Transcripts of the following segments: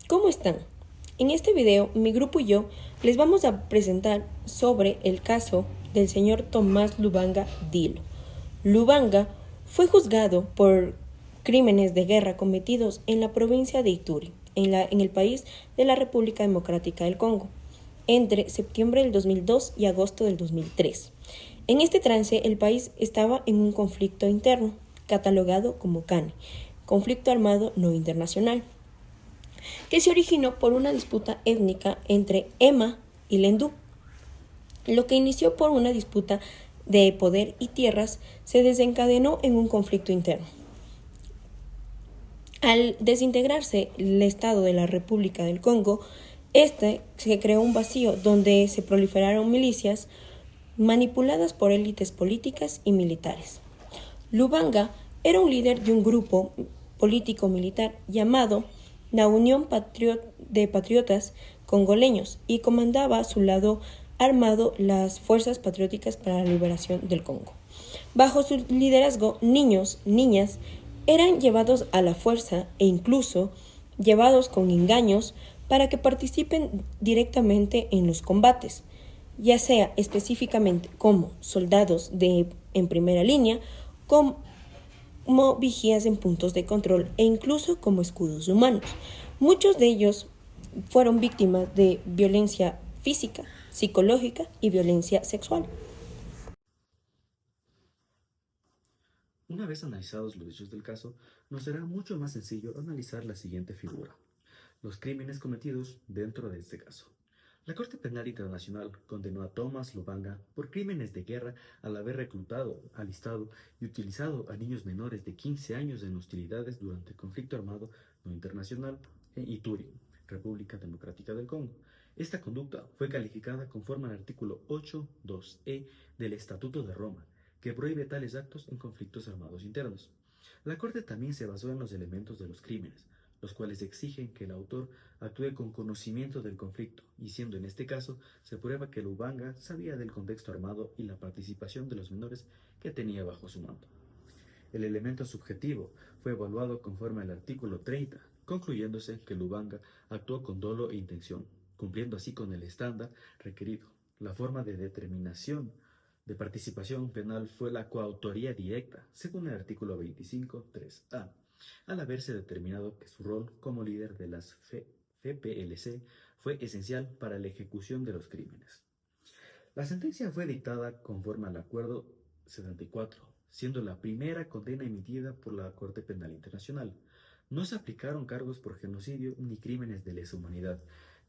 ¿Cómo están? En este video, mi grupo y yo les vamos a presentar sobre el caso del señor Tomás Lubanga Dilo. Lubanga fue juzgado por crímenes de guerra cometidos en la provincia de Ituri, en el país de la República Democrática del Congo, entre septiembre del 2002 y agosto del 2003. En este trance, el país estaba en un conflicto interno, catalogado como CANI, conflicto armado no internacional, que se originó por una disputa étnica entre Ema y Lendú. Lo que inició por una disputa de poder y tierras se desencadenó en un conflicto interno. Al desintegrarse el Estado de la República del Congo, se creó un vacío donde se proliferaron milicias manipuladas por élites políticas y militares. Lubanga era un líder de un grupo político-militar llamado la Unión de Patriotas Congoleños y comandaba a su lado armado las Fuerzas Patrióticas para la Liberación del Congo. Bajo su liderazgo, niños, niñas, eran llevados a la fuerza e incluso llevados con engaños para que participen directamente en los combates, ya sea específicamente como soldados en primera línea, como vigías en puntos de control e incluso como escudos humanos. Muchos de ellos fueron víctimas de violencia física, psicológica y violencia sexual. Una vez analizados los hechos del caso, nos será mucho más sencillo analizar la siguiente figura: los crímenes cometidos dentro de este caso. La Corte Penal Internacional condenó a Tomás Lubanga por crímenes de guerra al haber reclutado, alistado y utilizado a niños menores de 15 años en hostilidades durante el conflicto armado no internacional en Ituri, República Democrática del Congo. Esta conducta fue calificada conforme al artículo 8.2e del Estatuto de Roma, que prohíbe tales actos en conflictos armados internos. La Corte también se basó en los elementos de los crímenes, los cuales exigen que el autor actúe con conocimiento del conflicto, y siendo en este caso, se prueba que Lubanga sabía del contexto armado y la participación de los menores que tenía bajo su mando. El elemento subjetivo fue evaluado conforme al artículo 30, concluyéndose que Lubanga actuó con dolo e intención, cumpliendo así con el estándar requerido. La forma de determinación de participación penal fue la coautoría directa, según el artículo 25.3a, al haberse determinado que su rol como líder de las FPLC fue esencial para la ejecución de los crímenes. La sentencia fue dictada conforme al Acuerdo 74, siendo la primera condena emitida por la Corte Penal Internacional. No se aplicaron cargos por genocidio ni crímenes de lesa humanidad,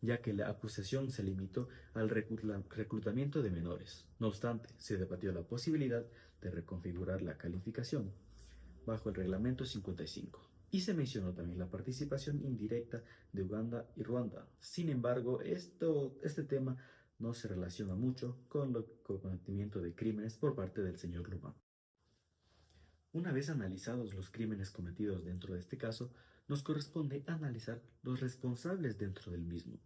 ya que la acusación se limitó al reclutamiento de menores. No obstante, se debatió la posibilidad de reconfigurar la calificación bajo el Reglamento 55. Y se mencionó también la participación indirecta de Uganda y Ruanda. Sin embargo, este tema no se relaciona mucho con el cometimiento de crímenes por parte del señor Lubanga. Una vez analizados los crímenes cometidos dentro de este caso, nos corresponde analizar los responsables dentro del mismo.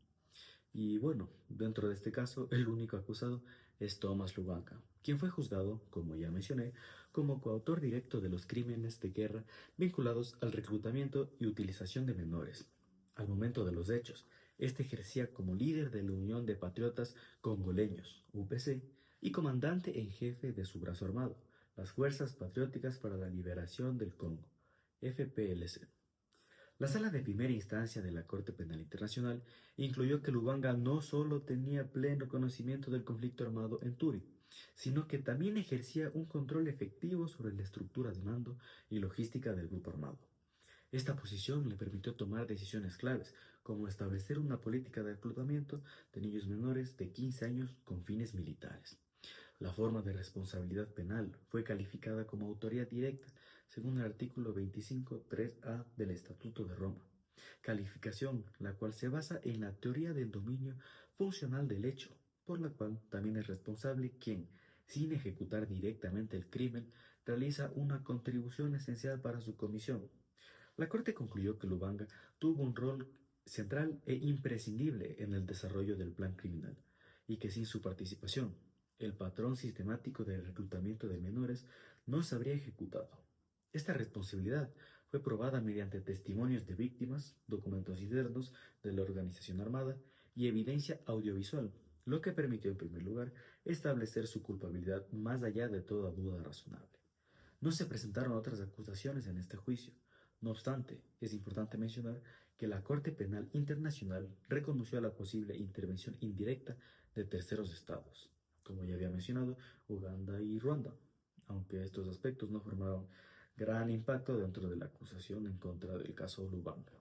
Y bueno, dentro de este caso, el único acusado es Tomás Lubanga, quien fue juzgado, como ya mencioné, como coautor directo de los crímenes de guerra vinculados al reclutamiento y utilización de menores. Al momento de los hechos, este ejercía como líder de la Unión de Patriotas Congoleños, UPC, y comandante en jefe de su brazo armado, las Fuerzas Patrióticas para la Liberación del Congo, FPLC. La sala de primera instancia de la Corte Penal Internacional incluyó que Lubanga no solo tenía pleno conocimiento del conflicto armado en Turi, sino que también ejercía un control efectivo sobre la estructura de mando y logística del grupo armado. Esta posición le permitió tomar decisiones claves, como establecer una política de reclutamiento de niños menores de 15 años con fines militares. La forma de responsabilidad penal fue calificada como autoría directa, según el artículo 25.3a del Estatuto de Roma, calificación la cual se basa en la teoría del dominio funcional del hecho, por la cual también es responsable quien, sin ejecutar directamente el crimen, realiza una contribución esencial para su comisión. La Corte concluyó que Lubanga tuvo un rol central e imprescindible en el desarrollo del plan criminal, y que sin su participación, el patrón sistemático de reclutamiento de menores no se habría ejecutado. Esta responsabilidad fue probada mediante testimonios de víctimas, documentos internos de la organización armada y evidencia audiovisual, lo que permitió en primer lugar establecer su culpabilidad más allá de toda duda razonable. No se presentaron otras acusaciones en este juicio. No obstante, es importante mencionar que la Corte Penal Internacional reconoció la posible intervención indirecta de terceros estados, como ya había mencionado, Uganda y Ruanda, aunque estos aspectos no formaron gran impacto dentro de la acusación en contra del caso Lubanga.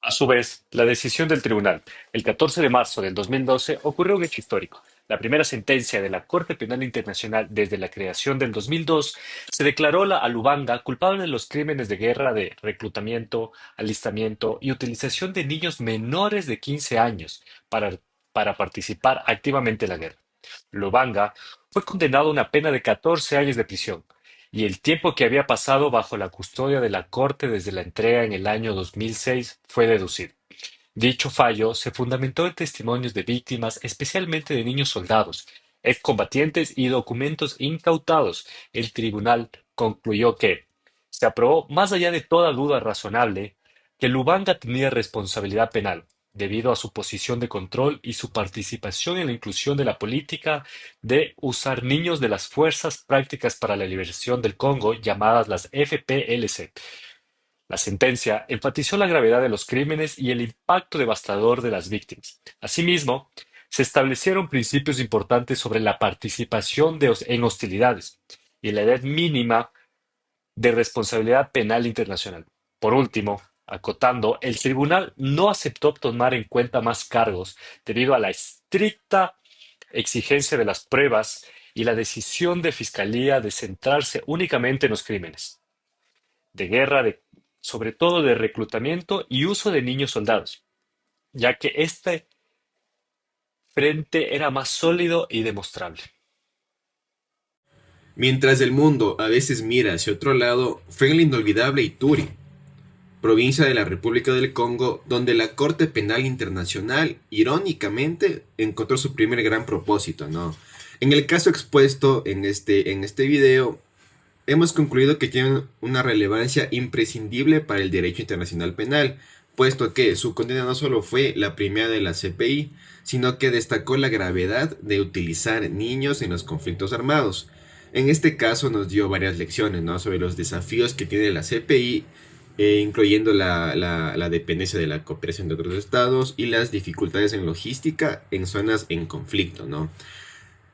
A su vez, la decisión del tribunal, el 14 de marzo del 2012, ocurrió un hecho histórico. La primera sentencia de la Corte Penal Internacional desde la creación del 2002 se declaró a Lubanga culpable de los crímenes de guerra de reclutamiento, alistamiento y utilización de niños menores de 15 años para participar activamente en la guerra. Lubanga fue condenado a una pena de 14 años de prisión, y el tiempo que había pasado bajo la custodia de la Corte desde la entrega en el año 2006 fue deducido. Dicho fallo se fundamentó en testimonios de víctimas, especialmente de niños soldados, excombatientes y documentos incautados. El tribunal concluyó que se aprobó, más allá de toda duda razonable, que Lubanga tenía responsabilidad penal, debido a su posición de control y su participación en la inclusión de la política de usar niños de las Fuerzas Prácticas para la Liberación del Congo, llamadas las FPLC. La sentencia enfatizó la gravedad de los crímenes y el impacto devastador de las víctimas. Asimismo, se establecieron principios importantes sobre la participación en hostilidades y la edad mínima de responsabilidad penal internacional. Por último, acotando, el tribunal no aceptó tomar en cuenta más cargos debido a la estricta exigencia de las pruebas y la decisión de Fiscalía de centrarse únicamente en los crímenes de guerra, sobre todo de reclutamiento y uso de niños soldados, ya que este frente era más sólido y demostrable. Mientras el mundo a veces mira hacia otro lado, fue en la inolvidable Ituri, provincia de la República del Congo, donde la Corte Penal Internacional, irónicamente, encontró su primer gran propósito, ¿no? En el caso expuesto en este video, hemos concluido que tiene una relevancia imprescindible para el derecho internacional penal, puesto que su condena no solo fue la primera de la CPI, sino que destacó la gravedad de utilizar niños en los conflictos armados. En este caso nos dio varias lecciones, ¿no?, sobre los desafíos que tiene la CPI, incluyendo la dependencia de la cooperación de otros estados y las dificultades en logística en zonas en conflicto, ¿no?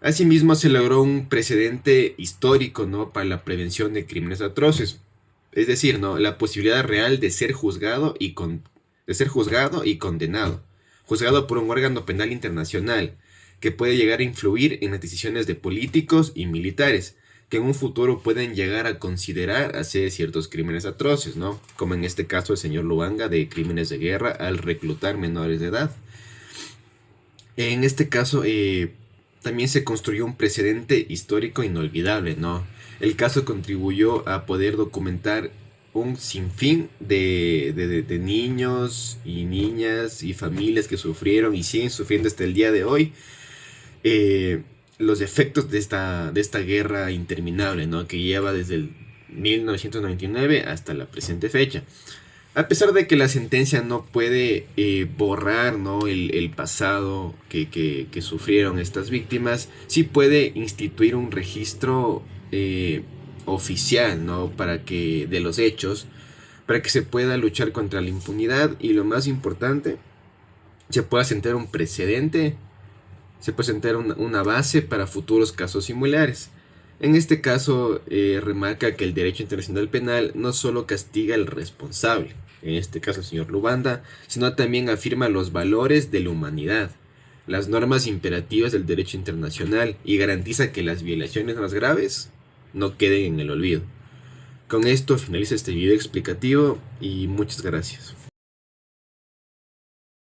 Asimismo, se logró un precedente histórico, ¿no?, para la prevención de crímenes atroces. Es decir, ¿no?, la posibilidad real de ser juzgado y condenado. Juzgado por un órgano penal internacional que puede llegar a influir en las decisiones de políticos y militares, que en un futuro pueden llegar a considerar hacer ciertos crímenes atroces, ¿no? Como en este caso el señor Lubanga, de crímenes de guerra al reclutar menores de edad. En este caso, también se construyó un precedente histórico inolvidable, ¿no? El caso contribuyó a poder documentar un sinfín de niños y niñas y familias que sufrieron y siguen sufriendo hasta el día de hoy los efectos de esta guerra interminable, ¿no?, que lleva desde el 1999 hasta la presente fecha. A pesar de que la sentencia no puede borrar, ¿no?, el pasado que sufrieron estas víctimas, sí puede instituir un registro oficial, ¿no?, de los hechos, para que se pueda luchar contra la impunidad y, lo más importante, se pueda sentar un precedente, se puede sentar una base para futuros casos similares. En este caso, remarca que el derecho internacional penal no solo castiga al responsable, en este caso el señor Lubanga, sino también afirma los valores de la humanidad, las normas imperativas del derecho internacional, y garantiza que las violaciones más graves no queden en el olvido. Con esto finaliza este video explicativo y muchas gracias.